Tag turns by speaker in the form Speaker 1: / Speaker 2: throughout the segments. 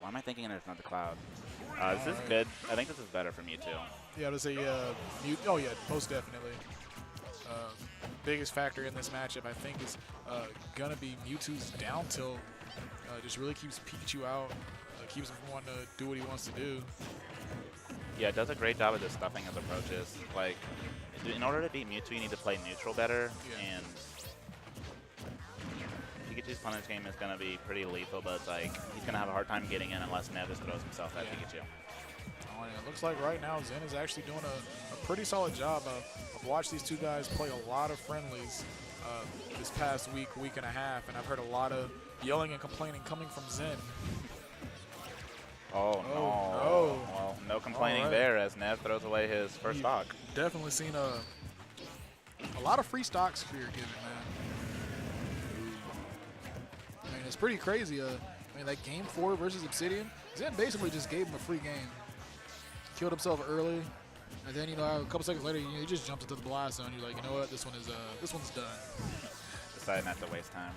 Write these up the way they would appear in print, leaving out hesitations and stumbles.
Speaker 1: Why am I thinking there's another cloud? This is
Speaker 2: Alright.
Speaker 1: good. I think this is better for Mewtwo.
Speaker 2: Yeah, there's a oh yeah, most definitely. Biggest factor in this matchup, I think, is gonna be Mewtwo's down tilt. Just really keeps Pikachu out, keeps him from wanting to do what he wants to do.
Speaker 1: Yeah, it does a great job of just stuffing his approaches. Like, in order to beat Mewtwo, you need to play neutral better,
Speaker 2: Yeah.
Speaker 1: and Pikachu's punish game is going to be pretty lethal, but it's like, he's going to have a hard time getting in unless Nev just throws himself at Pikachu.
Speaker 2: Oh, and it looks like right now Zen is actually doing a pretty solid job. I've watched these two guys play a lot of friendlies this past week and a half, and I've heard a lot of yelling and complaining coming from Zen.
Speaker 1: Oh, no.
Speaker 2: No.
Speaker 1: Well, no complaining
Speaker 2: Alright.
Speaker 1: there as Nev throws away his first stock.
Speaker 2: Definitely seen a lot of free stocks here given, man. I mean, it's pretty crazy. I mean, that game 4 versus Obsidian, Zen basically just gave him a free game. Killed himself early, and then, you know, a couple seconds later, he just jumps into the blast zone. You're like, you know what, this one's done.
Speaker 1: Decided not to waste time.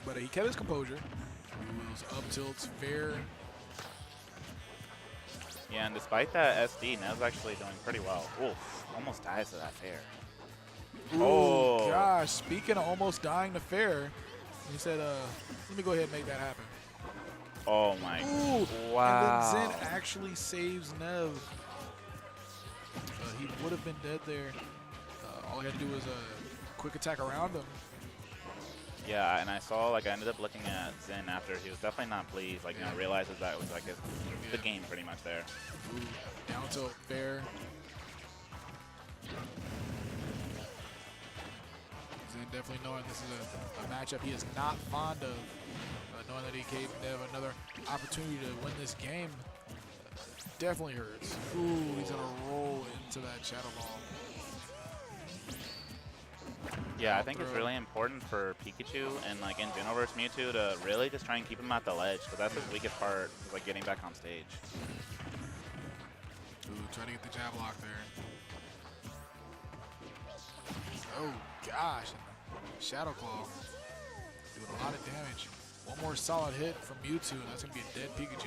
Speaker 2: But he kept his composure. He was up tilts, fair.
Speaker 1: Yeah, and despite that SD, Nev's actually doing pretty well. Oof, almost dies to that fair.
Speaker 2: Ooh,
Speaker 1: Oh.
Speaker 2: gosh, speaking of almost dying to fair, he said, let me go ahead and make that happen.
Speaker 1: Oh my,
Speaker 2: Ooh,
Speaker 1: wow.
Speaker 2: and then Zen actually saves Nev. He would have been dead there. All he had to do was a quick attack around him.
Speaker 1: Yeah, and I saw, like, I ended up looking at Zen after. He was definitely not pleased. Like, you know, realizes that was, like, the game pretty much there.
Speaker 2: Ooh, down tilt fair. Zen definitely knowing this is a matchup he is not fond of. Knowing that he gave Nev another opportunity to win this game definitely hurts. Ooh, he's gonna roll into that Shadow Ball.
Speaker 1: Yeah, I think it's really important for Pikachu and, like, in general versus Mewtwo to really just try and keep him at the ledge, because that's his weakest part, is, like, getting back on stage.
Speaker 2: Ooh, trying to get the jab lock there. Oh, gosh. Shadow Claw doing a lot of damage. One more solid hit from Mewtwo, and that's going to be a dead Pikachu.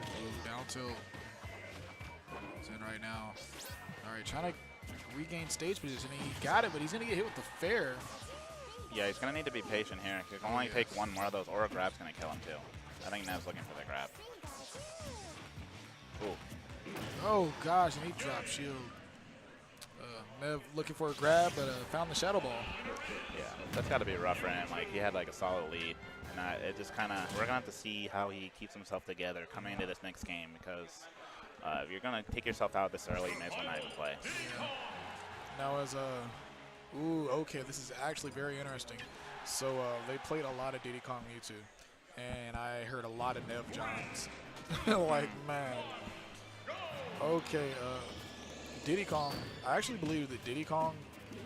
Speaker 2: Ooh, down tilt. He's in right now. All right, trying to regain stage position. He got it, but he's going to get hit with the fair.
Speaker 1: Yeah, he's going to need to be patient here. He can only take one more of those, or a grab's going to kill him, too. I think Nev's looking for the grab. Ooh.
Speaker 2: Oh, gosh, and he dropped shield. Nev looking for a grab, but found the Shadow Ball.
Speaker 1: Yeah, that's got to be rough for him. Like, he had, like, a solid lead. And it just kind of, we're going to have to see how he keeps himself together coming into this next game, because if you're going to take yourself out this early, you may as well not even play.
Speaker 2: Yeah. Now as ooh, okay, this is actually very interesting. So they played a lot of Diddy Kong Mewtwo, and I heard a lot of Nev Johns. Like, man. Okay, Diddy Kong, I actually believe that Diddy Kong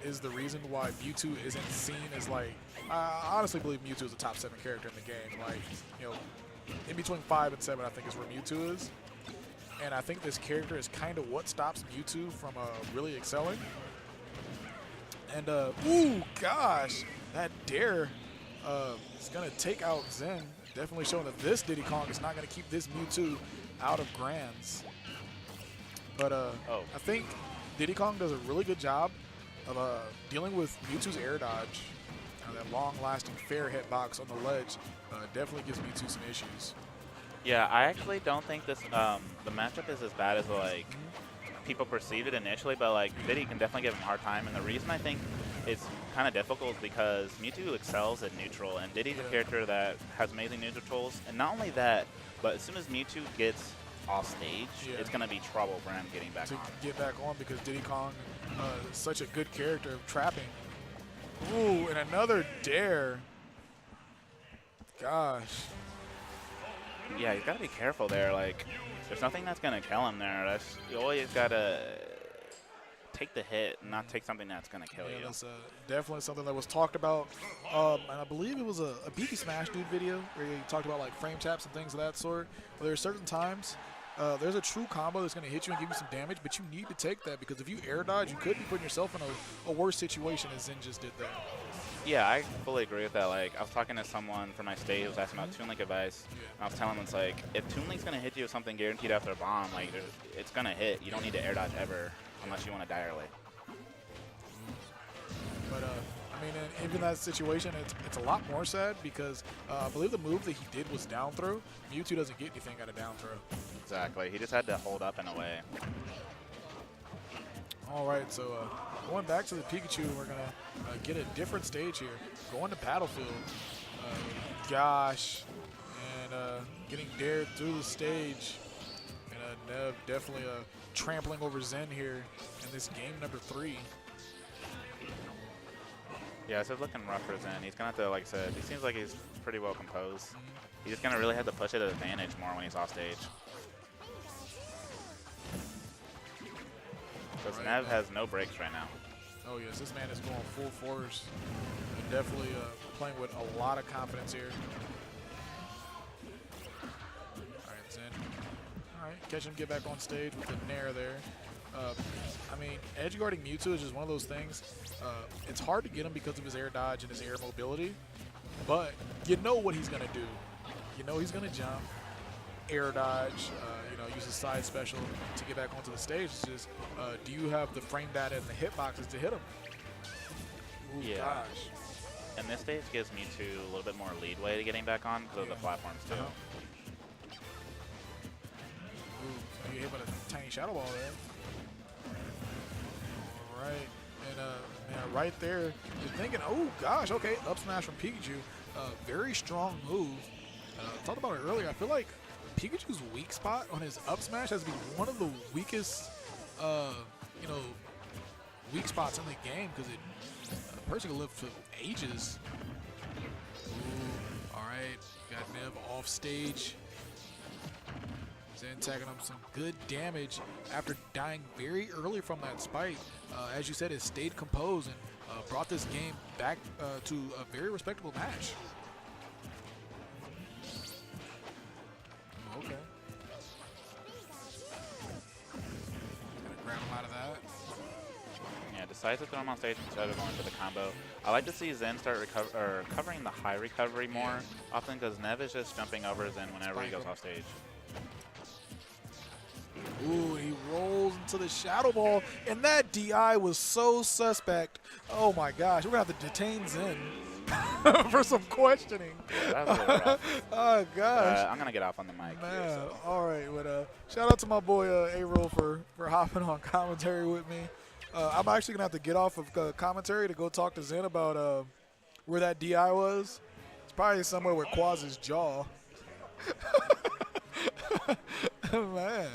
Speaker 2: is the reason why Mewtwo isn't seen as, like, I honestly believe Mewtwo is a top 7 character in the game. Like, you know, in between 5 and 7, I think is where Mewtwo is. And I think this character is kind of what stops Mewtwo from really excelling. And, ooh, gosh, that dare is going to take out Zen. Definitely showing that this Diddy Kong is not going to keep this Mewtwo out of Grands. But I think Diddy Kong does a really good job of dealing with Mewtwo's air dodge. That long-lasting fair hitbox on the ledge definitely gives Mewtwo some issues.
Speaker 1: Yeah, I actually don't think this the matchup is as bad as, like, people perceived it initially, but, like, Diddy can definitely give him a hard time. And the reason I think it's kind of difficult is because Mewtwo excels at neutral, and Diddy's a character that has amazing neutral tools. And not only that, but as soon as Mewtwo gets off stage, it's going to be trouble for him getting back on.
Speaker 2: Get back on, because Diddy Kong is such a good character of trapping. Ooh, and another dare. Gosh.
Speaker 1: Yeah, he's got to be careful there. Like, there's nothing that's going to kill him there. You always got to take the hit and not take something that's going to kill you.
Speaker 2: That's definitely something that was talked about. And I believe it was a Beaky Smash Dude video where he talked about, like, frame taps and things of that sort. But there are certain times there's a true combo that's going to hit you and give you some damage, but you need to take that because if you air dodge, you could be putting yourself in a worse situation as Zen just did there.
Speaker 1: Yeah, I fully agree with that. Like, I was talking to someone from my state who was asking about Toon Link advice.
Speaker 2: Yeah.
Speaker 1: And I was telling him, it's like, if Toon Link's going to hit you with something guaranteed after a bomb, like, it's going to hit. You don't need to air dodge ever unless you want to die early.
Speaker 2: But, I mean, in even that situation, it's a lot more sad because I believe the move that he did was down throw. Mewtwo doesn't get anything out of down throw.
Speaker 1: Exactly. He just had to hold up in a way.
Speaker 2: All right, so going back to the Pikachu, we're going to get a different stage here. Going to Battlefield. Gosh. And getting dared through the stage. And Nev definitely trampling over Zen here in this game number 3.
Speaker 1: Yeah, it's looking rough for Zen. He's going to have to, like I said, he seems like he's pretty well composed. He's just going to really have to push it at advantage more when he's off stage. Because Nev has no breaks right now.
Speaker 2: Oh, yes, this man is going full force. And definitely playing with a lot of confidence here. All right, Zen. All right, catch him get back on stage with the Nair there. I mean, edge guarding Mewtwo is just one of those things. It's hard to get him because of his air dodge and his air mobility, but you know what he's going to do. You know he's going to jump, air dodge, you know, use his side special to get back onto the stage. It's just, do you have the frame data and the hitboxes to hit him? Ooh,
Speaker 1: Yeah.
Speaker 2: gosh.
Speaker 1: And this stage gives Mewtwo a little bit more leadway to getting back on because of the platforms, too.
Speaker 2: Ooh, you hit with a tiny shadow ball there. All right. And man, right there, you're thinking, oh gosh, okay, up smash from Pikachu. Very strong move. Talked about it earlier. I feel like Pikachu's weak spot on his up smash has been one of the weakest, you know, weak spots in the game because a person can live for ages. Ooh, all right, got Nev off stage. Zen tagging up some good damage after dying very early from that spike. As you said, it stayed composed and brought this game back to a very respectable match. Okay. Gotta grab him out of that.
Speaker 1: Yeah, decides to throw him on stage instead of going for the combo. I like to see Zen start covering the high recovery more often because Nev is just jumping over Zen whenever he goes off stage.
Speaker 2: Ooh, he rolls into the shadow ball, and that DI was so suspect. Oh my gosh, we're gonna have to detain Zen for some questioning.
Speaker 1: Yeah, that was a little rough.
Speaker 2: Oh gosh.
Speaker 1: I'm gonna get off on the mic.
Speaker 2: Man,
Speaker 1: Here, so.
Speaker 2: all right. But shout out to my boy A-Roll for hopping on commentary with me. I'm actually gonna have to get off of commentary to go talk to Zen about where that DI was. It's probably somewhere with Quaz's jaw. Man.